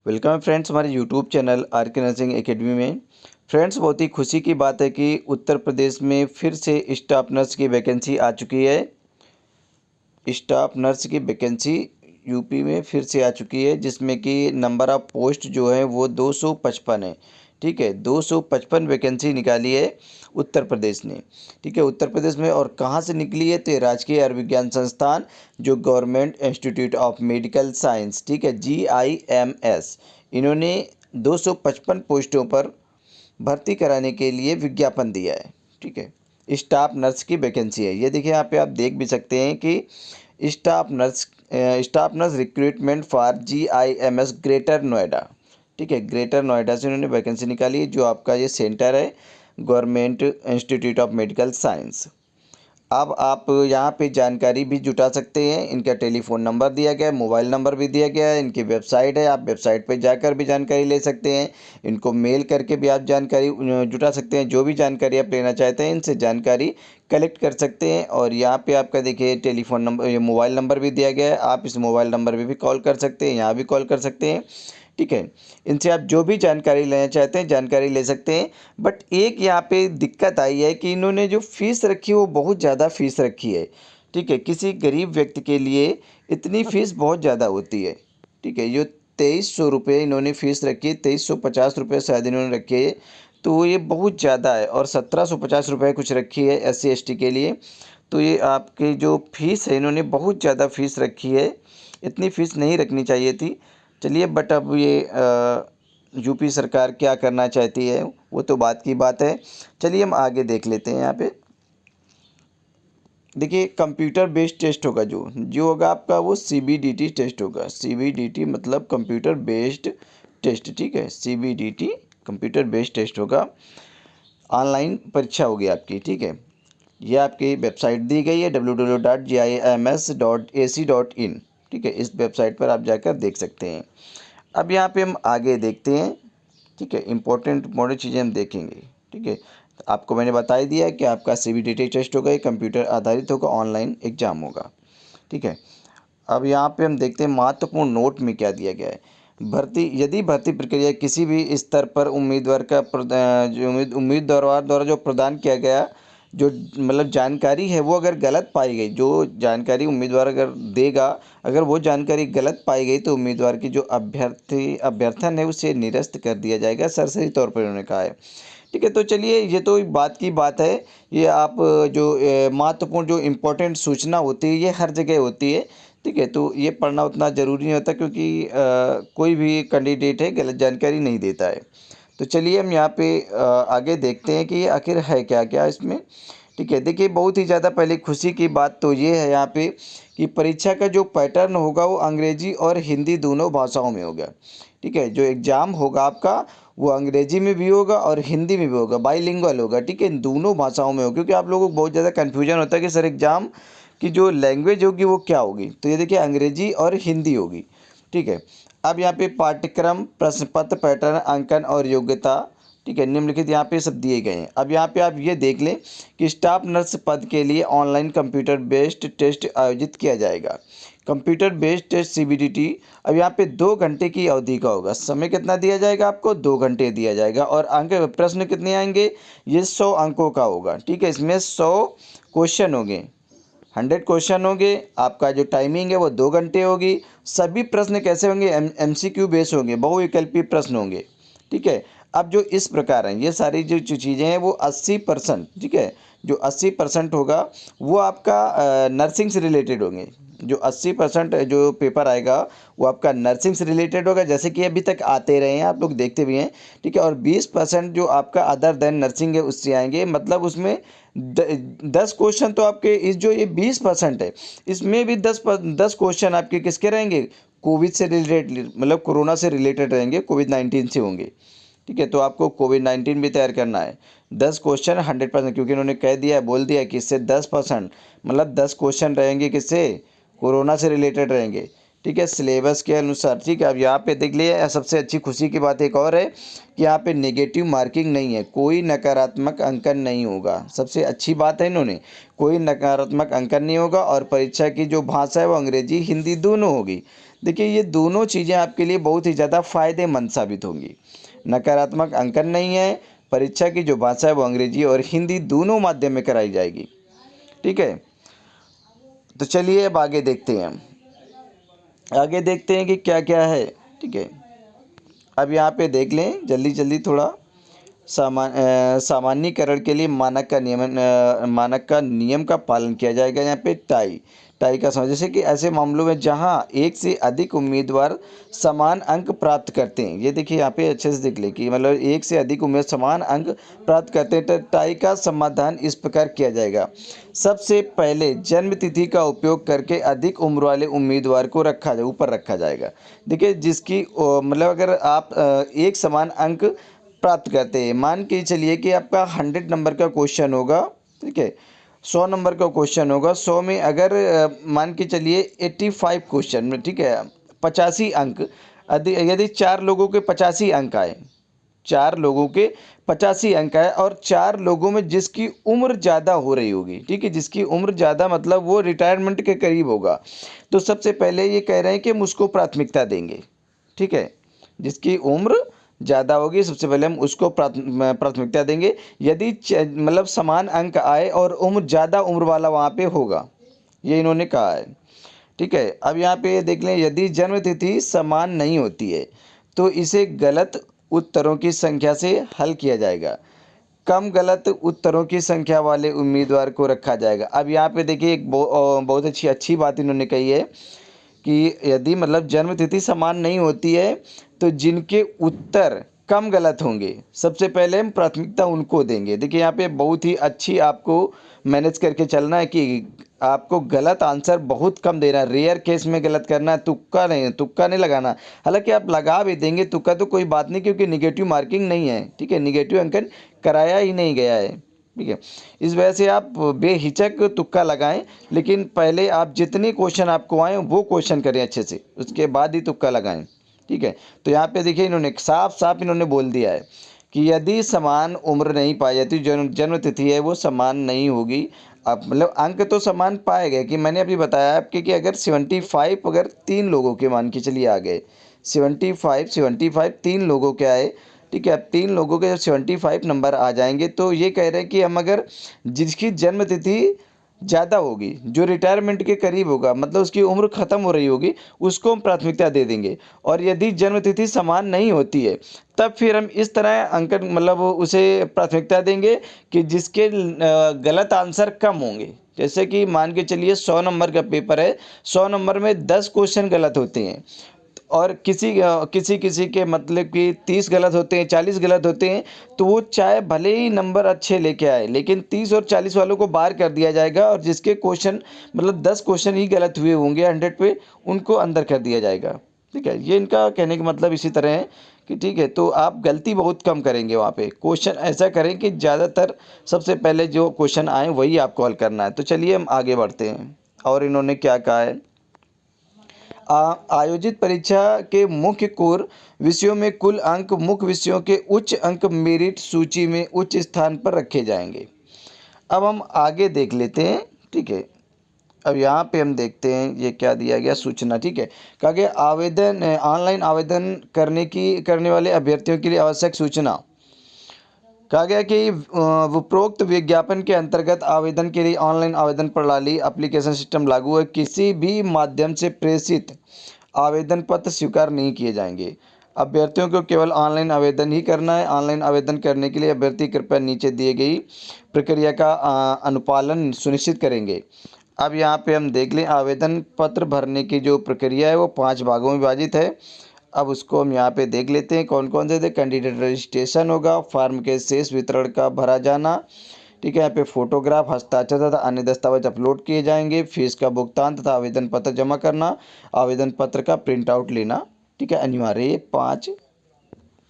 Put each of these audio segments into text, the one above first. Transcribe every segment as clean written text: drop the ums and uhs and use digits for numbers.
Welcome friends हमारे YouTube channel are के nursing academy में। फ्रेंड्स, बहुत ही खुशी की बात है कि उत्तर प्रदेश में फिर से स्टाफ नर्स की वैकेंसी आ चुकी है। स्टाफ नर्स की वैकेंसी यूपी में फिर से आ चुकी है, जिसमें कि नंबर ऑफ़ पोस्ट जो है वो 255 है। ठीक है, 255 वैकेंसी निकाली है उत्तर प्रदेश ने। ठीक है, उत्तर प्रदेश में और कहाँ से निकली है तो ये राजकीय आयुर्विज्ञान संस्थान जो government institute of medical science, ठीक है, GIMS, इन्होंने 255 पोस्टों पर भर्ती कराने के लिए विज्ञापन दिया है। ठीक है, स्टाफ नर्स की वैकेंसी है। ये देखिए, यहाँ पे आप देख भी सकते हैं कि staff nurse recruitment for GIMS greater Noida. ठीक है, ग्रेटर नोएडा से उन्होंने वैकेंसी निकाली है, जो आपका ये सेंटर है government institute of medical science. अब आप यहाँ पे जानकारी भी जुटा सकते हैं। इनका टेलीफ़ोन नंबर दिया गया है, मोबाइल नंबर भी दिया गया है, इनकी वेबसाइट है, आप वेबसाइट पे जाकर भी जानकारी ले सकते हैं। इनको मेल करके भी आप जानकारी जुटा सकते हैं। जो भी जानकारी आप लेना चाहते हैं, इनसे जानकारी कलेक्ट कर सकते हैं। और यहाँ पे आपका देखिए टेलीफ़ोन नंबर, ये मोबाइल नंबर भी दिया गया है, आप इस मोबाइल नंबर पे भी कॉल कर सकते हैं, यहाँ भी कॉल कर सकते हैं। ठीक है, इनसे आप जो भी जानकारी लेना चाहते हैं जानकारी ले सकते हैं। बट एक यहाँ पे दिक्कत आई है कि इन्होंने जो फ़ीस रखी है वो बहुत ज़्यादा फ़ीस रखी है। ठीक है, किसी गरीब व्यक्ति के लिए इतनी फ़ीस बहुत ज़्यादा होती है। ठीक है, जो 2300 रुपये इन्होंने फ़ीस रखी है, 2350 रुपये शायद इन्होंने रखे है, तो ये बहुत ज़्यादा है। और 1750 रुपये कुछ रखी है SC ST के लिए। तो ये आपकी जो फ़ीस है, इन्होंने बहुत ज़्यादा फ़ीस रखी है, इतनी फ़ीस नहीं रखनी चाहिए थी। चलिए, बट अब ये यूपी सरकार क्या करना चाहती है वो तो बात की बात है। चलिए हम आगे देख लेते हैं। यहाँ पे देखिए, कंप्यूटर बेस्ड टेस्ट होगा, जो होगा आपका वो CBDT टेस्ट होगा। CBDT मतलब कंप्यूटर बेस्ड टेस्ट। ठीक है, CBDT कंप्यूटर बेस्ड टेस्ट होगा। ऑनलाइन परीक्षा होगी आपकी। ठीक है, ये आपकी वेबसाइट दी गई है www.gims.ac.in। ठीक है, इस वेबसाइट पर आप जाकर देख सकते हैं। अब यहाँ पे हम आगे देखते हैं। ठीक है, इम्पोर्टेंट चीज़ें हम देखेंगे। ठीक है, तो आपको मैंने बता ही दिया कि आपका CBDT टेस्ट होगा, ये कंप्यूटर आधारित होगा, ऑनलाइन एग्जाम होगा। ठीक है, अब यहाँ पे हम देखते हैं महत्वपूर्ण नोट में क्या दिया गया है। यदि भर्ती प्रक्रिया किसी भी स्तर पर उम्मीदवार का उम्मीदवार द्वारा जो प्रदान किया गया जो मतलब जानकारी है वो अगर गलत पाई गई, जो जानकारी उम्मीदवार अगर देगा, अगर वो जानकारी गलत पाई गई तो उम्मीदवार की जो अभ्यर्थन है उसे निरस्त कर दिया जाएगा, सरसरी तौर पर उन्होंने कहा है। ठीक है, तो चलिए, ये तो एक बात की बात है। ये आप जो महत्वपूर्ण जो इम्पोर्टेंट सूचना होती है ये हर जगह होती है। ठीक है, तो ये पढ़ना उतना ज़रूरी नहीं होता, क्योंकि कोई भी कैंडिडेट है गलत जानकारी नहीं देता है। तो चलिए हम यहाँ पे आगे देखते हैं कि ये आखिर है क्या क्या इसमें। ठीक है, देखिए, बहुत ही ज़्यादा पहले खुशी की बात तो ये है यहाँ पे कि परीक्षा का जो पैटर्न होगा वो अंग्रेजी और हिंदी दोनों भाषाओं में होगा। ठीक है, जो एग्ज़ाम होगा आपका वो अंग्रेजी में भी होगा और हिंदी में भी होगा, बाईलिंगुअल होगा। ठीक है, दोनों भाषाओं में होगा, क्योंकि आप लोगों को बहुत ज़्यादा कन्फ्यूजन होता है कि सर एग्ज़ाम की जो लैंग्वेज होगी वो क्या होगी। तो ये देखिए, अंग्रेजी और हिंदी होगी। ठीक है, अब यहाँ पे पाठ्यक्रम, प्रश्न पत्र, पैटर्न, अंकन और योग्यता, ठीक है, निम्नलिखित यहाँ पे सब दिए गए हैं। अब यहाँ पे आप ये देख लें कि स्टाफ नर्स पद के लिए ऑनलाइन कंप्यूटर बेस्ड टेस्ट आयोजित किया जाएगा। कंप्यूटर बेस्ड टेस्ट CBDT अब यहाँ पे 2 घंटे की अवधि का होगा। समय कितना दिया जाएगा आपको? 2 घंटे दिया जाएगा। और अंक प्रश्न कितने आएंगे? ये 100 अंकों का होगा। ठीक है, इसमें 100 क्वेश्चन होंगे, 100 क्वेश्चन होंगे। आपका जो टाइमिंग है वो 2 घंटे होगी। सभी प्रश्न कैसे होंगे? MCQ बेस होंगे, बहुविकल्पी प्रश्न होंगे। ठीक है, अब जो इस प्रकार हैं, ये सारी जो चीज़ें हैं वो 80%, ठीक है, जो 80% होगा वो आपका नर्सिंग से रिलेटेड होंगे। जो 80% जो पेपर आएगा वो आपका नर्सिंग से रिलेटेड होगा, जैसे कि अभी तक आते रहे हैं, आप लोग देखते भी हैं। ठीक है, और 20% जो आपका अदर देन नर्सिंग है उससे आएंगे। मतलब उसमें 10 क्वेश्चन तो आपके इस जो ये 20% है, इसमें भी 10 क्वेश्चन आपके किसके रहेंगे? कोविड से रिलेटेड, मतलब कोरोना से रिलेटेड रहेंगे, कोविड-19 से होंगे। ठीक है, तो आपको कोविड-19 भी तैयार करना है। 10 क्वेश्चन 100%, क्योंकि उन्होंने कह दिया है, बोल दिया है कि इससे 10%, मतलब 10 क्वेश्चन रहेंगे किससे? कोरोना से रिलेटेड रहेंगे। ठीक है, सिलेबस के अनुसार। ठीक है, अब यहाँ पे देख लिए, सबसे अच्छी खुशी की बात एक और है कि यहाँ पे नेगेटिव मार्किंग नहीं है, कोई नकारात्मक अंकन नहीं होगा। सबसे अच्छी बात है, इन्होंने कोई नकारात्मक अंकन नहीं होगा। और परीक्षा की जो भाषा है वो अंग्रेजी हिंदी दोनों होगी। देखिए ये दोनों चीज़ें आपके लिए बहुत ही ज़्यादा फ़ायदेमंद साबित होंगी। नकारात्मक अंकन नहीं है। परीक्षा की जो भाषा है वो अंग्रेजी और हिंदी दोनों माध्यम में कराई जाएगी। ठीक है, तो चलिए अब आगे देखते हैं आगे देखते हैं कि क्या क्या है। ठीक है, अब यहाँ पे देख लें जल्दी जल्दी थोड़ा। सामान्यीकरण के लिए मानक का नियम का पालन किया जाएगा। यहाँ पे टाई का समझ, जैसे कि ऐसे मामलों में जहाँ एक से अधिक उम्मीदवार समान अंक प्राप्त करते हैं, ये देखिए यहाँ पे अच्छे से देख ले कि मतलब एक से अधिक उम्मीदवार समान अंक प्राप्त करते हैं, तो टाई का समाधान इस प्रकार किया जाएगा। सबसे पहले जन्म तिथि का उपयोग करके अधिक उम्र वाले उम्मीदवार को ऊपर रखा जाएगा। देखिए जिसकी मतलब अगर आप एक समान अंक प्राप्त करते हैं, मान के चलिए कि आपका 100 नंबर का क्वेश्चन होगा। ठीक है, 100 नंबर का क्वेश्चन होगा। 100 में अगर मान के चलिए 85 क्वेश्चन में, ठीक है, 85 अंक, यदि 4 लोगों के 85 अंक आए, 4 लोगों के 85 अंक आए और 4 लोगों में जिसकी उम्र ज़्यादा हो रही होगी, ठीक है, जिसकी उम्र ज़्यादा मतलब वो रिटायरमेंट के करीब होगा, तो सबसे पहले ये कह रहे हैं कि हम उसको प्राथमिकता देंगे। ठीक है, जिसकी उम्र ज़्यादा होगी सबसे पहले हम उसको प्राथमिकता देंगे। यदि मतलब समान अंक आए और उम्र ज़्यादा उम्र वाला वहाँ पे होगा, ये इन्होंने कहा है। ठीक है, अब यहाँ पे देख लें, यदि जन्म तिथि समान नहीं होती है तो इसे गलत उत्तरों की संख्या से हल किया जाएगा। कम गलत उत्तरों की संख्या वाले उम्मीदवार को रखा जाएगा। अब यहाँ पे देखिए एक बहुत अच्छी बात इन्होंने कही है कि यदि मतलब जन्म तिथि समान नहीं होती है तो जिनके उत्तर कम गलत होंगे सबसे पहले हम प्राथमिकता उनको देंगे। देखिए यहाँ पे बहुत ही अच्छी आपको मैनेज करके चलना है कि आपको गलत आंसर बहुत कम देना है, रेयर केस में गलत करना है, तुक्का नहीं लगाना। हालांकि आप लगा भी देंगे तुक्का तो कोई बात नहीं, क्योंकि निगेटिव मार्किंग नहीं है। ठीक है, निगेटिव अंकन कराया ही नहीं गया है। ठीक है, इस वजह से आप बेहिचक तुक्का लगाएं, लेकिन पहले आप जितने क्वेश्चन आपको आए वो क्वेश्चन करें अच्छे से, उसके बाद ही तुक्का लगाएं। ठीक है, तो यहाँ पे देखिए इन्होंने साफ साफ इन्होंने बोल दिया है कि यदि समान उम्र नहीं पाई जाती, जन्म तिथि है वो समान नहीं होगी। अब मतलब अंक तो समान पाए गए कि मैंने अभी बताया आपके कि अगर 75 अगर 3 लोगों के मान के चलिए आ गए, 75 3 लोगों के आए। ठीक है, अब 3 लोगों के जब 75 नंबर आ जाएंगे तो ये कह रहे हैं कि हम अगर जिसकी जन्म तिथि ज़्यादा होगी, जो रिटायरमेंट के करीब होगा, मतलब उसकी उम्र ख़त्म हो रही होगी, उसको हम प्राथमिकता दे देंगे। और यदि जन्म तिथि समान नहीं होती है तब फिर हम इस तरह अंकन मतलब उसे प्राथमिकता देंगे कि जिसके गलत आंसर कम होंगे। जैसे कि मान के चलिए 100 नंबर का पेपर है, 100 नंबर में 10 क्वेश्चन गलत होते हैं और किसी के मतलब कि 30 गलत होते हैं, 40 गलत होते हैं, तो वो चाहे भले ही नंबर अच्छे लेके आए लेकिन 30 और 40 वालों को बाहर कर दिया जाएगा और जिसके क्वेश्चन मतलब 10 क्वेश्चन ही गलत हुए होंगे 100 पे, उनको अंदर कर दिया जाएगा। ठीक है, ये इनका कहने का मतलब इसी तरह है कि ठीक है, तो आप गलती बहुत कम करेंगे वहाँ पे। क्वेश्चन ऐसा करें कि ज़्यादातर सबसे पहले जो क्वेश्चन आए वही आपको हल करना है। तो चलिए हम आगे बढ़ते हैं और इन्होंने क्या कहा है। आयोजित परीक्षा के मुख्य कोर विषयों में कुल अंक मुख्य विषयों के उच्च अंक मेरिट सूची में उच्च स्थान पर रखे जाएंगे। अब हम आगे देख लेते हैं। ठीक है, अब यहाँ पे हम देखते हैं ये क्या दिया गया सूचना। ठीक है, कहा गया ऑनलाइन आवेदन करने वाले अभ्यर्थियों के लिए आवश्यक सूचना। कहा गया कि उपरोक्त विज्ञापन के अंतर्गत आवेदन के लिए ऑनलाइन आवेदन प्रणाली एप्लीकेशन सिस्टम लागू है। किसी भी माध्यम से प्रेषित आवेदन पत्र स्वीकार नहीं किए जाएंगे। अभ्यर्थियों को केवल ऑनलाइन आवेदन ही करना है। ऑनलाइन आवेदन करने के लिए अभ्यर्थी कृपया नीचे दिए गई प्रक्रिया का अनुपालन सुनिश्चित करेंगे। अब यहाँ पे हम देख लें, आवेदन पत्र भरने की जो प्रक्रिया है वो 5 भागों में विभाजित है। अब उसको हम यहाँ पे देख लेते हैं कौन कौन से थे। कैंडिडेट रजिस्ट्रेशन होगा, फॉर्म के शेष वितरण का भरा जाना। ठीक है, यहाँ पे फोटोग्राफ, हस्ताक्षर तथा अन्य दस्तावेज अपलोड किए जाएंगे। फीस का भुगतान तथा आवेदन पत्र जमा करना, आवेदन पत्र का प्रिंट आउट लेना। ठीक है, अनिवार्य। ये 5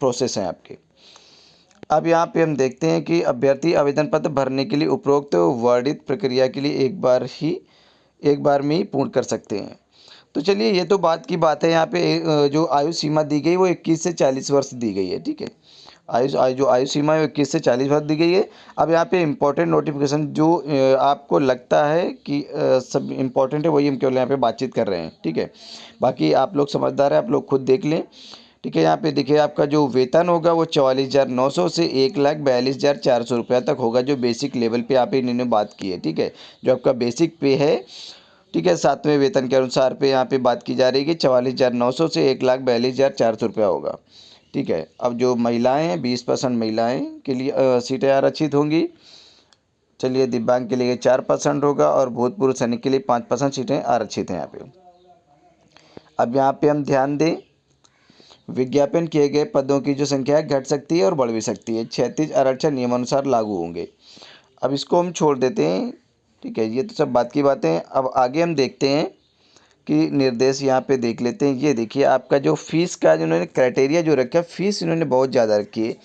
प्रोसेस हैं आपके। अब यहाँ पे हम देखते हैं कि अभ्यर्थी आवेदन पत्र भरने के लिए उपरोक्त वर्णित प्रक्रिया के लिए एक बार में ही पूर्ण कर सकते हैं। तो चलिए, ये तो बात की बात है। यहाँ पे जो आयु सीमा दी गई वो 21 से 40 वर्ष दी गई है। ठीक है, आयु सीमा है 21 से 40 वर्ष दी गई है। अब यहाँ पे इम्पोर्टेंट नोटिफिकेशन जो आपको लगता है कि सब इम्पोर्टेंट है वही हम केवल यहाँ पे बातचीत कर रहे हैं, ठीक है। बाकी आप लोग समझदार हैं, आप लोग खुद देख लें, ठीक है। यहाँ पे देखिए आपका जो वेतन होगा वो 44,900 से 1,42,400 रुपया तक होगा, जो बेसिक लेवल पे यहाँ पे इन्होंने बात की है, ठीक है। जो आपका बेसिक पे है, ठीक है, 7वें वेतन के अनुसार पे यहाँ पे बात की जा रही है कि 44,900 से 1,42,400 रुपया होगा, ठीक है। अब जो महिलाएं हैं 20% महिलाएं के लिए सीटें आरक्षित होंगी। चलिए, दिव्यांग के लिए 4% होगा और भूतपूर्व सैनिक के लिए 5% सीटें आरक्षित हैं यहाँ पे। अब यहाँ पे हम ध्यान दें, विज्ञापन किए गए पदों की जो संख्या है घट सकती है और बढ़ भी सकती है। 36 आरक्षण नियमानुसार लागू होंगे। अब इसको हम छोड़ देते हैं, ठीक है। ये तो सब बात की बातें हैं। अब आगे हम देखते हैं कि निर्देश यहाँ पे देख लेते हैं। ये देखिए आपका जो फीस का जिन्होंने क्राइटेरिया जो रखा है, फीस इन्होंने बहुत ज़्यादा रखी है,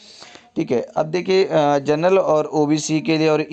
ठीक है। अब देखिए जनरल और ओबीसी के लिए और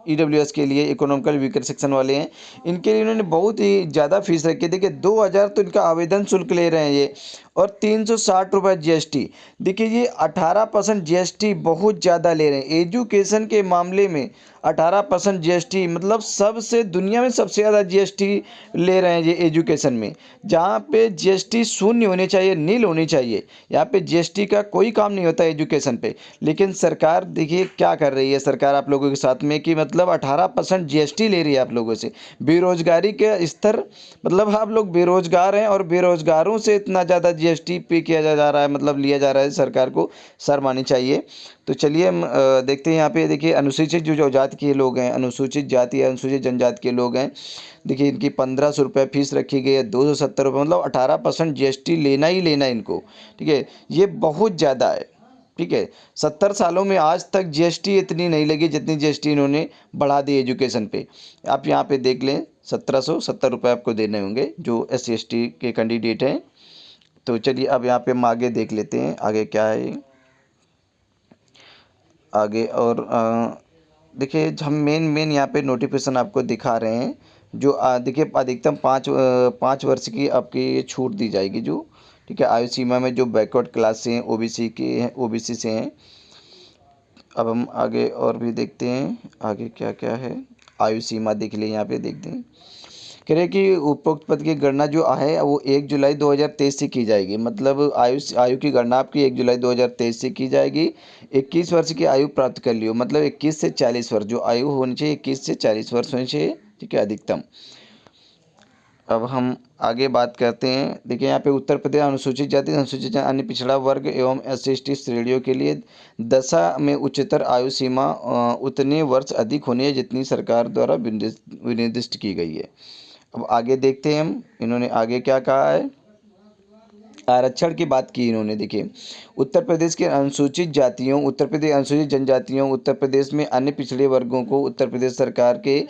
ईडब्ल्यूएस के लिए, इकोनॉमिकल वीकर सेक्शन वाले हैं, इनके लिए इन्होंने बहुत ही ज़्यादा फीस रखी है। देखिए 2,000 तो इनका आवेदन शुल्क ले रहे हैं ये, और 360 रुपये जीएसटी। देखिए ये 18% जीएसटी बहुत ज़्यादा ले रहे हैं एजुकेशन के मामले में। 18% जीएसटी मतलब सबसे दुनिया में सबसे ज़्यादा जीएसटी ले रहे हैं ये एजुकेशन में, जहाँ पे जीएसटी शून्य होनी चाहिए, नील होनी चाहिए। यहाँ पे जीएसटी का कोई काम नहीं होता एजुकेशन पे। लेकिन सरकार देखिए क्या कर रही है सरकार आप लोगों के साथ में, कि मतलब 18% जीएसटी ले रही है आप लोगों से। बेरोजगारी के स्तर, मतलब आप लोग बेरोजगार हैं और बेरोजगारों से इतना ज़्यादा जीएसटी पे किया जा रहा है, मतलब लिया जा रहा है। सरकार को शर्म आनी चाहिए। तो चलिए हम देखते हैं। यहाँ पे देखिए अनुसूचित जो जाति के लोग हैं, अनुसूचित जाति या अनुसूचित जनजाति के लोग हैं, देखिए इनकी 1,500 रुपये फीस रखी गई है, 270 रुपये, मतलब 18% जीएसटी लेना ही लेना इनको, ठीक है। ये बहुत ज़्यादा है, ठीक है। 70 सालों में आज तक जीएसटी इतनी नहीं लगी जितनी जीएसटी इन्होंने बढ़ा दी एजुकेशन पे। आप यहाँ पे देख लें, 1,770 रुपये आपको देने होंगे जो SC ST के कैंडिडेट हैं। तो चलिए अब यहाँ पे हम आगे देख लेते हैं, आगे क्या है आगे। और देखिए हम मेन यहाँ पे नोटिफिकेशन आपको दिखा रहे हैं। जो देखिए अधिकतम 5 वर्ष की आपकी छूट दी जाएगी, जो ठीक है आयु सीमा में, जो बैकवर्ड क्लास से हैं, ओबीसी के हैं, ओबीसी से हैं। अब हम आगे और भी देखते हैं, आगे क्या क्या है। आयु सीमा देख लिए, यहाँ पे देखते हैं। कह रहे हैं कि उपरोक्त पद की गणना जो है वो 1 जुलाई 2023 से की जाएगी। मतलब आयु की गणना आपकी 1 जुलाई 2023 से की जाएगी। 21 वर्ष की आयु प्राप्त कर लियो, मतलब 21 से 40 वर्ष जो आयु होनी चाहिए, 21 से 40 वर्ष होनी चाहिए, ठीक है, अधिकतम। अब हम आगे बात करते हैं। देखिए यहाँ पे उत्तर प्रदेश अनुसूचित जाति, अनुसूचित अन्य पिछड़ा वर्ग एवं SC ST श्रेणियों के लिए दशा में उच्चतर आयु सीमा उतने वर्ष अधिक होनी है जितनी सरकार द्वारा विनिर्दिष्ट की गई है। अब आगे देखते हैं हम, इन्होंने आगे क्या कहा है। आरक्षण की बात की इन्होंने। देखिए उत्तर प्रदेश के अनुसूचित जातियों, उत्तर प्रदेश अनुसूचित जनजातियों, उत्तर प्रदेश में अन्य पिछड़े वर्गों को उत्तर प्रदेश सरकार के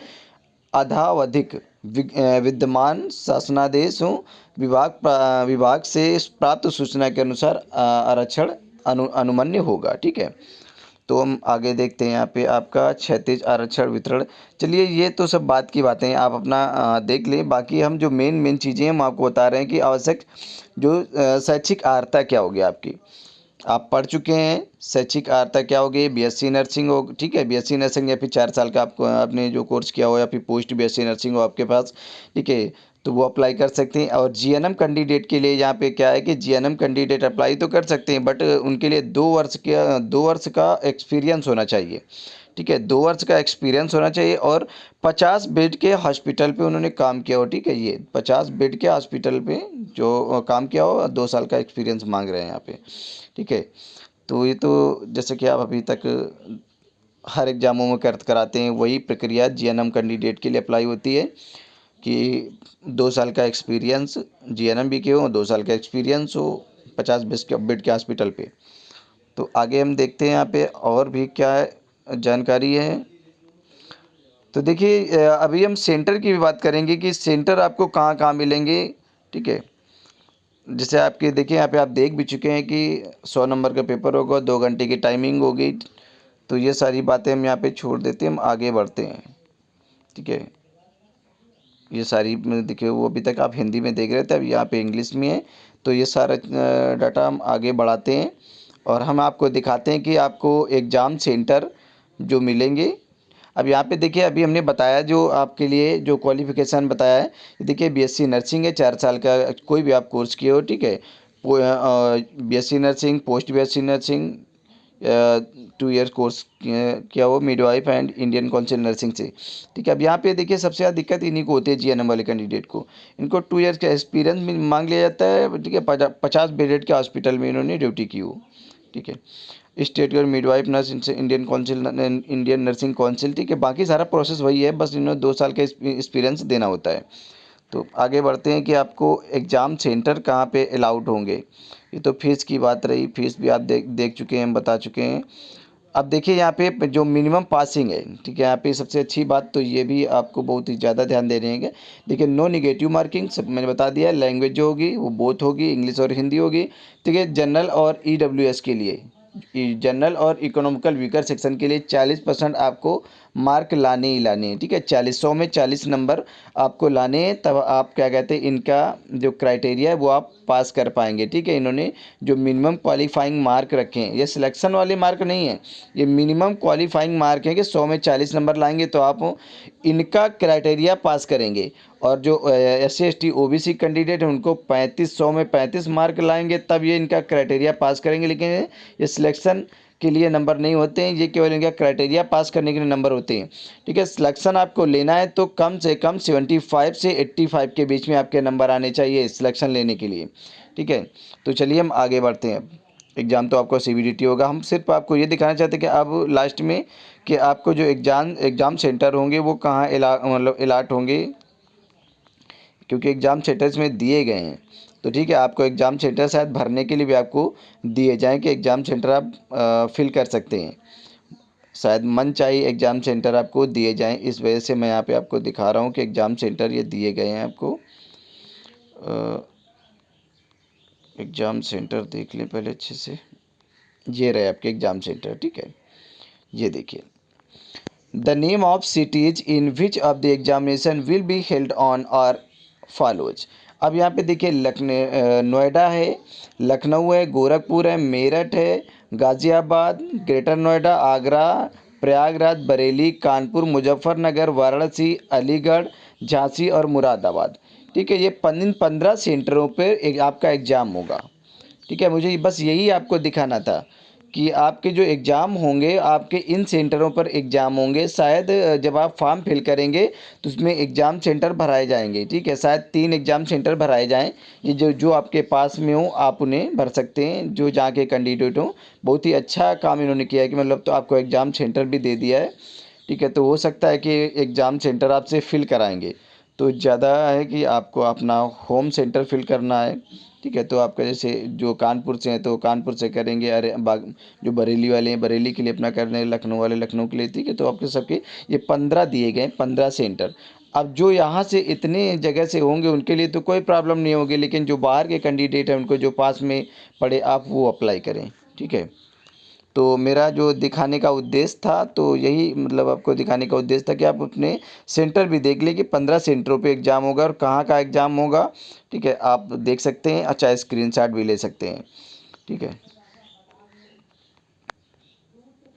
आधावधिक विद्यमान शासनादेशों विभाग से प्राप्त सूचना के अनुसार आरक्षण अनुमन्य होगा, ठीक है। तो हम आगे देखते हैं यहाँ पे आपका क्षैतिज आरक्षण वितरण। चलिए ये तो सब बात की बातें हैं, आप अपना देख लें। बाकी हम जो मेन चीज़ें हम आपको बता रहे हैं कि आवश्यक जो शैक्षिक अर्हता क्या होगी आपकी। आप पढ़ चुके हैं, शैक्षिक अर्हता क्या होगी, BSc नर्सिंग हो, ठीक है, BSc नर्सिंग या फिर 4 साल का आपको आपने जो कोर्स किया हो, या फिर पोस्ट BSc नर्सिंग हो आपके पास, ठीक है, तो वो अप्लाई कर सकते हैं। और GNM कैंडिडेट के लिए यहाँ पे क्या है कि GNM कैंडिडेट अप्लाई तो कर सकते हैं, बट उनके लिए 2 वर्ष का एक्सपीरियंस होना चाहिए, ठीक है, 2 वर्ष का एक्सपीरियंस होना चाहिए। और 50 बेड के हॉस्पिटल पे उन्होंने काम किया हो, ठीक है। ये 50 बेड के हॉस्पिटल पे जो काम किया हो, 2 साल का एक्सपीरियंस मांग रहे हैं यहाँ पे, ठीक है। तो ये तो जैसे कि आप अभी तक हर एग्जामों में कराते हैं, वही प्रक्रिया GNM कैंडिडेट के लिए अप्लाई होती है कि 2 साल का एक्सपीरियंस, GNM भी के हो, 2 साल का एक्सपीरियंस हो, 50 बेड के हॉस्पिटल पे। तो आगे हम देखते हैं यहाँ पे और भी क्या जानकारी है। तो देखिए अभी हम सेंटर की भी बात करेंगे कि सेंटर आपको कहाँ कहाँ मिलेंगे, ठीक है। जैसे आपके देखिए यहाँ पे आप देख भी चुके हैं कि 100 नंबर का पेपर होगा, 2 घंटे की टाइमिंग होगी। तो ये सारी बातें हम यहाँ पे छोड़ देते हैं, हम आगे बढ़ते हैं, ठीक है। ये सारी देखिए वो अभी तक आप हिंदी में देख रहे थे, अब यहाँ पे इंग्लिश में है। तो ये सारा डाटा हम आगे बढ़ाते हैं। और हम आपको दिखाते हैं कि आपको एग्ज़ाम सेंटर जो मिलेंगे। अब यहाँ पे देखिए, अभी हमने बताया जो आपके लिए जो क्वालिफ़िकेशन बताया है, देखिए बीएससी नर्सिंग है, 4 साल का कोई भी आप कोर्स किए हो, ठीक है। BSc nursing, post BSc nursing, 2 year course किया हो midwife and Indian council nursing से, ठीक है। अब यहाँ पे देखिए सबसे ज़्यादा दिक्कत इन्हीं को होती है, जीएनएम वाले कैंडिडेट को। इनको 2 ईयर्स का एक्सपीरियंस भी मांग लिया जाता है, ठीक है। 50 बेडेड के हॉस्पिटल में इन्होंने ड्यूटी की हो, ठीक है। State government midwife nurse, Indian council, Indian nursing council, ठीक है। बाकी सारा प्रोसेस वही है, बस इन्होंने 2 साल का एक्सपीरियंस देना होता है। तो आगे बढ़ते हैं कि आपको एग्ज़ाम सेंटर कहाँ पे अलाउड होंगे। ये तो फीस की बात रही, फीस भी आप देख चुके हैं, हम बता चुके हैं। अब देखिए यहाँ पे जो मिनिमम पासिंग है, ठीक है। यहाँ पे सबसे अच्छी बात तो ये भी आपको बहुत ही ज़्यादा ध्यान देने हैं। देखिए नो निगेटिव मार्किंग, सब मैंने बता दिया। लैंग्वेज जो होगी वो बोथ होगी, इंग्लिश और हिंदी होगी, ठीक है। जनरल और ईडब्ल्यूएस के लिए, जनरल और इकोनॉमिकल वीकर सेक्शन के लिए 40% आपको मार्क लाने ही लाने हैं, ठीक है। 100 में 40 नंबर आपको लाने हैं, तब आप क्या कहते हैं, इनका जो क्राइटेरिया है वो आप पास कर पाएंगे, ठीक है। इन्होंने जो मिनिमम क्वालिफाइंग मार्क रखे हैं, ये सिलेक्शन वाले मार्क नहीं है, ये मिनिमम क्वालिफाइंग मार्क है कि 100 में 40 नंबर लाएंगे तो आप इनका क्राइटेरिया पास करेंगे। और जो SC ST OBC कैंडिडेट हैं उनको 100 में 35 मार्क लाएंगे तब ये इनका क्राइटेरिया पास करेंगे। लेकिन ये सिलेक्शन के लिए नंबर नहीं होते हैं, ये केवल इनका क्राइटेरिया पास करने के लिए नंबर होते हैं, ठीक है। सिलेक्शन आपको लेना है तो कम से कम 75 से 85 के बीच में आपके नंबर आने चाहिए सिलेक्शन लेने के लिए, ठीक है। तो चलिए हम आगे बढ़ते हैं। एग्ज़ाम तो आपका CBDT होगा, हम सिर्फ आपको ये दिखाना चाहते हैं कि अब लास्ट में कि आपको जो एग्ज़ाम सेंटर होंगे वो कहाँ अलाट होंगे, क्योंकि एग्ज़ाम सेंटर्स में दिए गए हैं। तो ठीक है, आपको एग्ज़ाम सेंटर शायद भरने के लिए भी आपको दिए जाएँ कि एग्ज़ाम सेंटर आप फिल कर सकते हैं। शायद मन चाहिए एग्ज़ाम सेंटर आपको दिए जाएँ, इस वजह से मैं यहाँ पे आपको दिखा रहा हूँ कि एग्ज़ाम सेंटर ये दिए गए हैं आपको। एग्ज़ाम सेंटर देख लें पहले अच्छे से, ये रहे आपके एग्ज़ाम सेंटर, ठीक है। ये देखिए, the name of cities in which of the examination will be held on और फॉलोज। अब यहाँ पे देखिए नोएडा है, लखनऊ है, गोरखपुर है, मेरठ है, गाज़ियाबाद, ग्रेटर नोएडा, आगरा, प्रयागराज, बरेली, कानपुर, मुजफ्फरनगर, वाराणसी, अलीगढ़, झांसी और मुरादाबाद, ठीक है। ये 15 सेंटरों पर आपका एग्ज़ाम होगा, ठीक है। मुझे बस यही आपको दिखाना था कि आपके जो एग्ज़ाम होंगे आपके इन सेंटरों पर एग्ज़ाम होंगे। शायद जब आप फॉर्म फिल करेंगे तो उसमें एग्ज़ाम सेंटर भराए जाएंगे, ठीक है। शायद 3 एग्ज़ाम सेंटर भराए जाएं, ये जो आपके पास में हो आप उन्हें भर सकते हैं, जो जहाँ के कैंडिडेट हों। बहुत ही अच्छा काम इन्होंने किया है कि मतलब तो आपको एग्ज़ाम सेंटर भी दे दिया है, ठीक है। तो हो सकता है कि एग्ज़ाम सेंटर आपसे फिल कराएंगे, तो ज़्यादा है कि आपको अपना होम सेंटर फिल करना है, ठीक है। तो आपका जैसे जो कानपुर से हैं तो कानपुर से करेंगे, अरे जो बरेली वाले हैं बरेली के लिए अपना कर रहे हैं, लखनऊ वाले लखनऊ के लिए, ठीक है। तो आपके सबके ये 15 दिए गए, 15 सेंटर। अब जो यहाँ से इतने जगह से होंगे उनके लिए तो कोई प्रॉब्लम नहीं होगी, लेकिन जो बाहर के कैंडिडेट हैं उनको जो पास में पड़े आप वो अप्लाई करें, ठीक है। तो मेरा जो दिखाने का उद्देश्य था तो यही, मतलब आपको दिखाने का उद्देश्य था कि आप अपने सेंटर भी देख लें कि 15 सेंटरों पे एग्ज़ाम होगा और कहाँ का एग्ज़ाम होगा, ठीक है। आप देख सकते हैं, अच्छा स्क्रीनशॉट भी ले सकते हैं, ठीक है।